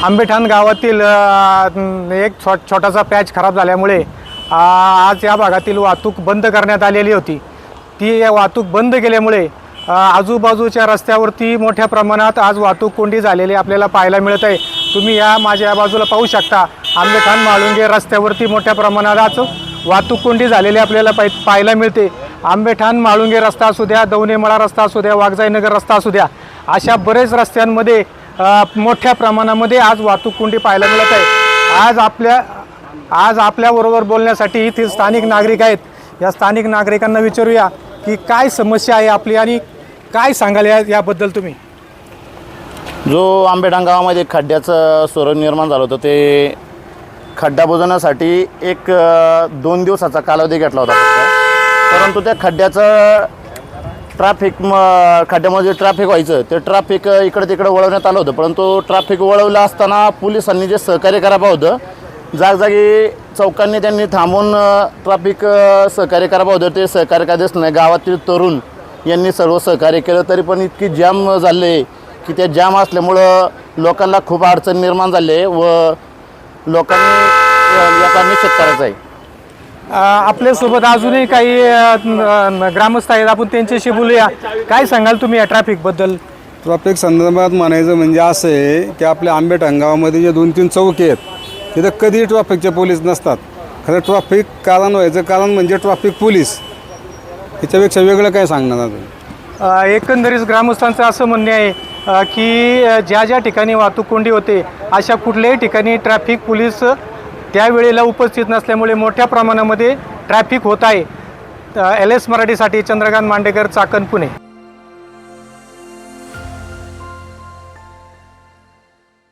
आंबेठाण गावातील एक छोटासा पॅच खराब झाल्यामुळे आज या भागातील वाहतूक बंद करण्यात आलेली होती। ती वाहतूक बंद केल्यामुळे आजूबाजूच्या रस्त्यावरती मोठ्या प्रमाणात आज वाहतूक कोंडी झालेली आपल्याला पाहायला मिळत आहे। तुम्ही माझ्या बाजूला पाहू शकता, आंबेठाण म्हाळुंगे रस्त्यावरती मोठ्या प्रमाणात आज वाहतूक कोंडी झालेली आपल्याला पाहायला मिळते। आंबेठाण म्हाळुंगे रस्ता असू द्या, दवनेमळा रस्ता असू द्या, वाघजाईनगर रस्ता असू द्या, अशा बरेच रस्त्यांमध्ये मोठ्या प्रमाणामध्ये आज वाहतूक कोंडी पाहायला मिळत आहे। आज आपल्याबरोबर बोलण्यासाठी इथे स्थानिक नागरिक आहेत। या स्थानिक नागरिकांना विचारूया की काय समस्या आहे आपली आणि काय सांगाल याबद्दल तुम्ही। जो आंबेठाण गावामध्ये खड्ड्याचं स्वरूप निर्माण झालं होतं, ते खड्डा बुजवण्यासाठी 1-2 दिवसाचा कालावधी घेतला होता फक्त। परंतु त्या खड्ड्याचं खड्ड्यामध्ये ट्रॅफिक व्हायचं, ते ट्रॅफिक इकडे तिकडे वळवण्यात आलं होतं। परंतु ट्रॅफिक वळवलं असताना पोलिसांनी जे सहकार्य करावं होतं, जागजागी चौकांनी त्यांनी थांबून ट्रॅफिक सहकार्य करावं होतं, ते सहकार्य काय दिसत नाही। गावातील तरुण यांनी सर्व सहकार्य केलं, तरी पण इतकी जाम झाले की त्या जाम असल्यामुळं लोकांना खूप अडचण निर्माण झाली व लोकांनी याचा निषेध करायचा आहे। आपल्यासोबत अजूनही काही ग्रामस्थ आहेत, आपण त्यांच्याशी बोलूया। काय सांगाल तुम्ही या ट्रॅफिकबद्दल? ट्रॅफिक संदर्भात म्हणायचं म्हणजे असं आहे की आपल्या आंबेठाण गावामध्ये जे 2-3 चौकी आहेत, तिथं कधीही ट्रॅफिकचे पोलीस नसतात। खरं ट्रॅफिक कारण व्हायचं कारण म्हणजे ट्रॅफिक पोलीस, याच्यापेक्षा वेगळं काय सांगणार अजून? एकंदरीत ग्रामस्थांचं असं म्हणणे आहे की ज्या ज्या ठिकाणी वाहतूक कोंडी होते, अशा कुठल्याही ठिकाणी ट्रॅफिक पोलीस त्यावेळेला उपस्थित नसल्यामुळे मोठ्या प्रमाणामध्ये ट्रॅफिक होत आहे। LS मराठीसाठी चंद्रकांत मांडेकर, चाकण, पुणे।